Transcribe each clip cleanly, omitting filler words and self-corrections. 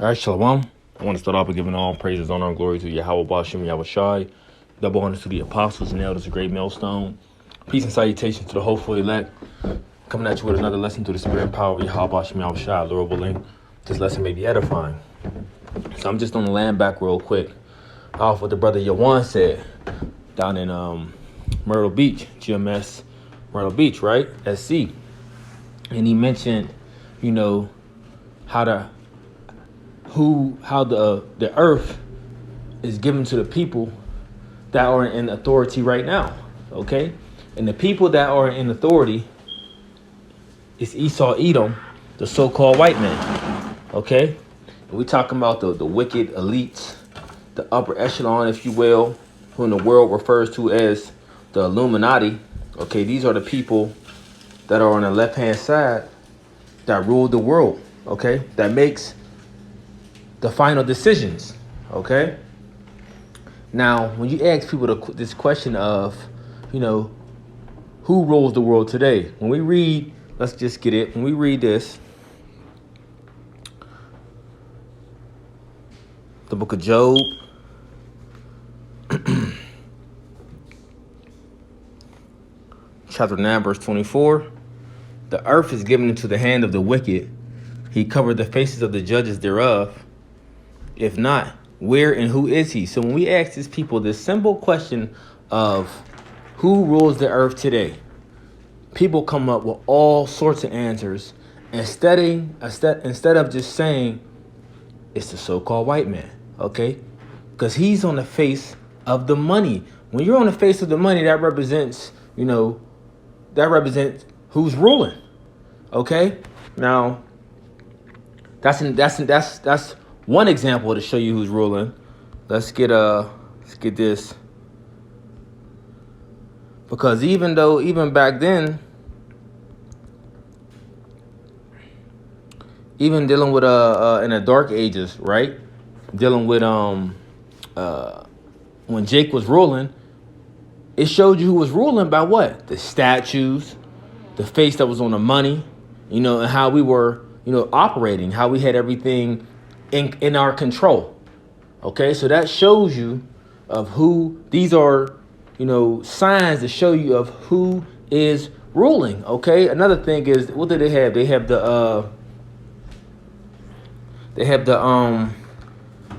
All right, Shalom. I want to start off by giving all praises, honor, and glory to Yahweh Bashem, Yahweh Shai. Double honors to the apostles and elders, a great millstone. Peace and salutations to the hopeful elect. Coming at you with another lesson through the spirit and power of Yahweh Bashem, Yahweh Shai. Lord willing, this lesson may be edifying. So I'm just on the land back real quick. Off what the brother Yawan said down in Myrtle Beach, GMS Myrtle Beach, right? SC. And he mentioned, how the earth is given to the people that are in authority right now, okay? And the people that are in authority is Esau, Edom, the so-called white man, okay? And we talking about the wicked elites, the upper echelon, if you will, who in the world refers to as the Illuminati, okay? These are the people that are on the left-hand side that rule the world, okay? That makes the final decisions, okay? Now, when you ask people this question of, who rules the world today? When we read, let's just get it. When we read this, the book of Job, chapter 9, verse 24, the earth is given into the hand of the wicked. He covered the faces of the judges thereof. If not, where and who is he? So when we ask these people this simple question of who rules the earth today, people come up with all sorts of answers instead of just saying it's the so-called white man, okay? Because he's on the face of the money. When you're on the face of the money, that represents, who's ruling, okay? Now, that's one example to show you who's ruling. Let's get this. Because even back then, even dealing with in the dark ages, right? Dealing with when Jake was ruling, it showed you who was ruling by what? The statues, the face that was on the money, and how we were, operating, how we had everything in our control. Okay, so that shows you of who these are, signs to show you of who is ruling. Okay, another thing is, what do they have? They have the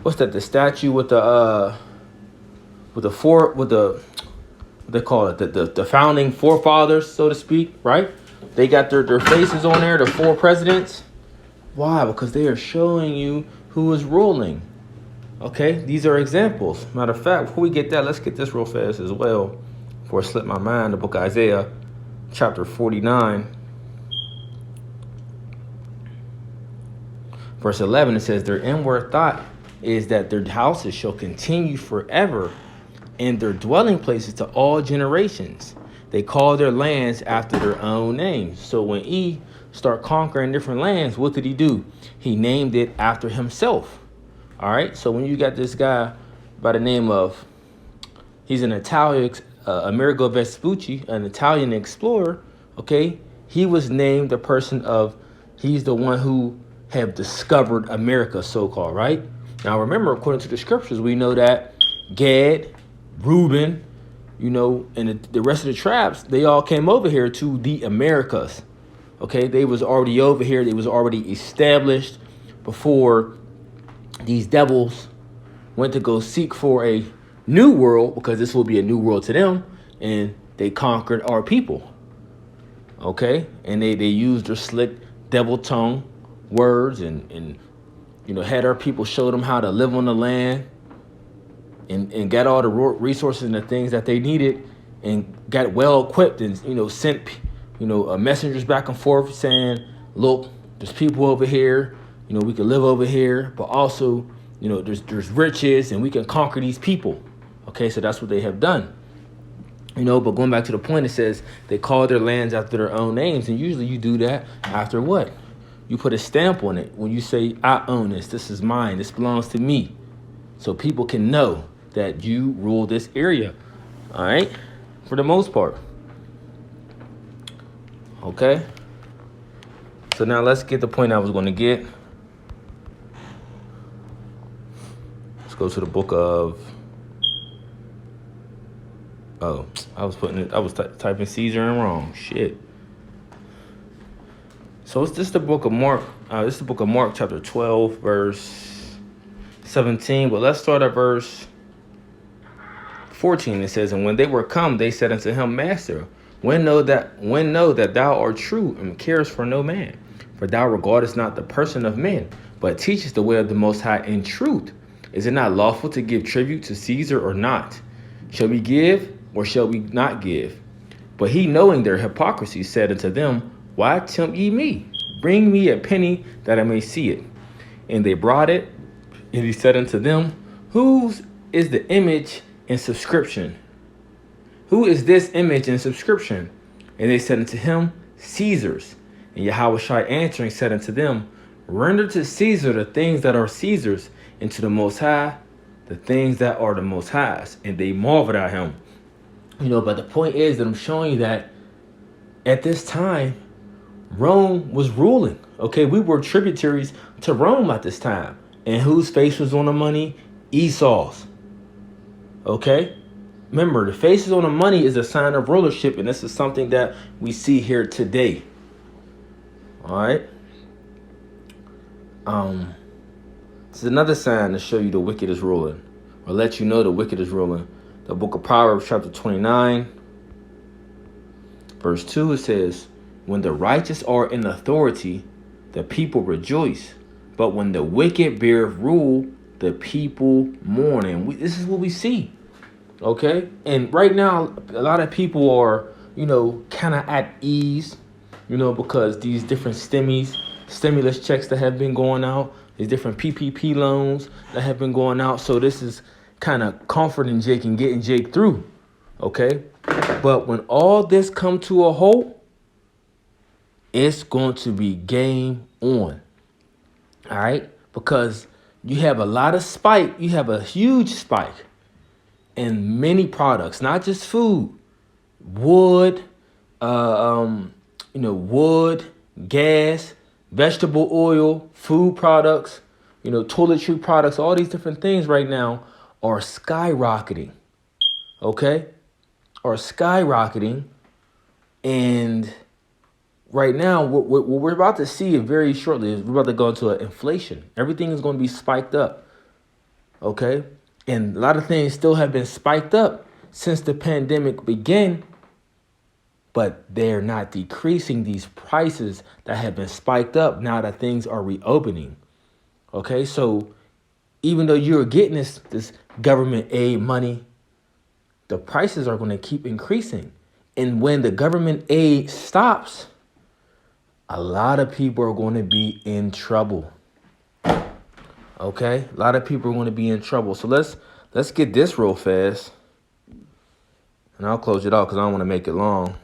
what's that? The statue with the what they call it, the founding forefathers, so to speak, right? They got their faces on there, the four presidents. Why? Because they are showing you who is ruling. Okay, these are examples. Matter of fact, before we get that, let's get this real fast as well, before it slipped my mind. The book of Isaiah, chapter 49, verse 11, it says, their inward thought is that their houses shall continue forever, and their dwelling places to all generations. They call their lands after their own names. So when he start conquering different lands, what did he do? He named it after himself. All right. So when you got this guy by the name of, he's an Italian, Amerigo Vespucci, an Italian explorer. Okay. He was named the person of, he's the one who have discovered America, so-called, right? Now, remember, according to the scriptures, we know that Gad, Reuben, and the rest of the tribes, they all came over here to the Americas. Okay, they was already over here. They was already established before these devils went to go seek for a new world, because this will be a new world to them, and they conquered our people. Okay, and they used their slick devil tongue words and had our people show them how to live on the land, and got all the resources and the things that they needed, and got well equipped, and sent messengers back and forth saying, look, there's people over here, we can live over here, but also, there's riches, and we can conquer these people. Okay, so that's what they have done. But going back to the point, it says they call their lands after their own names, and usually you do that after what? You put a stamp on it when you say, I own this, this is mine, this belongs to me, so people can know that you rule this area. All right, for the most part. Okay, so now let's get the point I was going to get. go to the book of. Oh, I was typing Caesar and wrong. Shit. So this is the book of Mark. This is the book of Mark, chapter 12, verse 17. But let's start at verse 14. It says, "And when they were come, they said unto him, Master, when know that thou art true and carest for no man, for thou regardest not the person of men, but teachest the way of the Most High in truth. Is it not lawful to give tribute to Caesar or not? Shall we give or shall we not give?" But he, knowing their hypocrisy, said unto them, Why tempt ye me? Bring me a penny that I may see it. And they brought it, and he said unto them, Whose is the image and subscription? Who is this image and subscription? And they said unto him, Caesar's. And Yahushua answering said unto them, Render to Caesar the things that are Caesar's, and to the Most High the things that are the Most High's. And they marveled at him. But the point is that I'm showing you that at this time, Rome was ruling. Okay, we were tributaries to Rome at this time. And whose face was on the money? Esau's. Okay? Remember, the faces on the money is a sign of rulership, and this is something that we see here today. All right? This is another sign to show you the wicked is ruling, or let you know the wicked is ruling. The book of Proverbs, chapter 29, verse 2, it says, When the righteous are in authority, the people rejoice. But when the wicked bear rule, the people mourn. And this is what we see. Okay? And right now, a lot of people are, kind of at ease, because these different stimulus checks that have been going out, these different PPP loans that have been going out. So this is kind of comforting Jake and getting Jake through. Okay? But when all this come to a halt, it's going to be game on. All right? Because you have a lot of spike. You have a huge spike in many products, not just food, wood, wood, gas, vegetable oil, food products, toiletry products, all these different things right now are skyrocketing. Okay? Are skyrocketing. And right now, what we're about to see very shortly is we're about to go into an inflation. Everything is going to be spiked up. Okay? And a lot of things still have been spiked up since the pandemic began, but they're not decreasing these prices that have been spiked up now that things are reopening. Okay? So even though you're getting this government aid money, the prices are going to keep increasing. And when the government aid stops, a lot of people are going to be in trouble. Okay? A lot of people are going to be in trouble. So let's get this real fast. And I'll close it out because I don't want to make it long.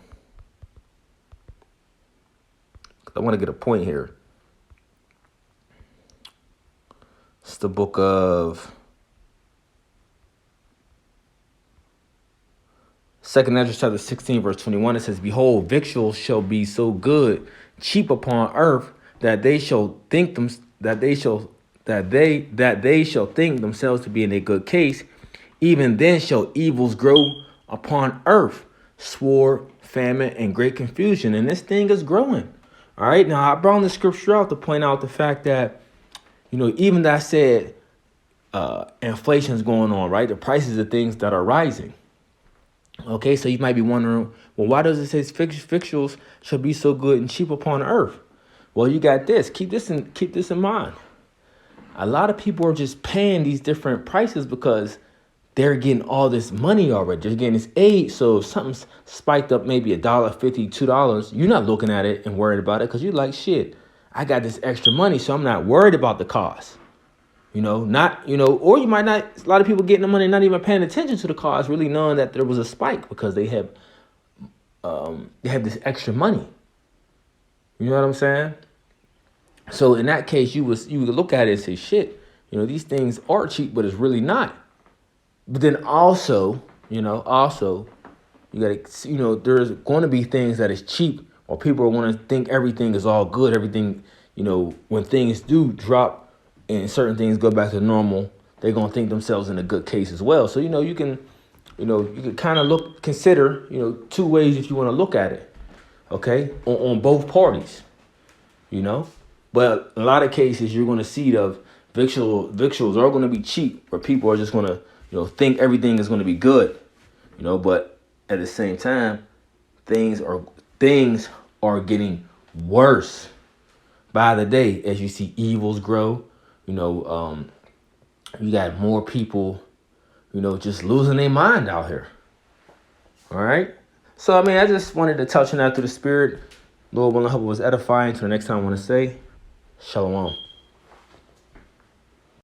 I want to get a point here. It's the book of 2nd Ezra chapter 16, verse 21. It says, Behold, victuals shall be so good, cheap upon earth, that they shall think themselves to be in a good case. Even then shall evils grow upon earth, sword, famine, and great confusion. And this thing is growing. All right. Now I brought the scripture out to point out the fact that, even that I said inflation is going on, right? The prices of things that are rising. Okay, so you might be wondering, well, why does it say victuals shall be so good and cheap upon earth? Well, you got this. Keep this in mind. A lot of people are just paying these different prices because they're getting all this money already. They're getting this aid. So if something's spiked up maybe $1.50, $2, you're not looking at it and worried about it because you're like, shit, I got this extra money, so I'm not worried about the cost. Or you might not, a lot of people getting the money, not even paying attention to the cost, really knowing that there was a spike because they have this extra money. You know what I'm saying? So in that case, you would look at it and say, shit, these things are cheap, but it's really not. But then also, you got to, there's going to be things that is cheap or people are going to think everything is all good. Everything, when things do drop and certain things go back to normal, they're gonna think themselves in a good case as well. So you can kind of consider two ways if you want to look at it. Okay, on both parties. But a lot of cases you're going to see the victuals are going to be cheap, where people are just going to think everything is going to be good. But at the same time, things are getting worse by the day as you see evils grow. You got more people just losing their mind out here. All right. So I just wanted to touch on that through the spirit. Lord willing, I hope it was edifying. Till the next time, I want to say, Shalom.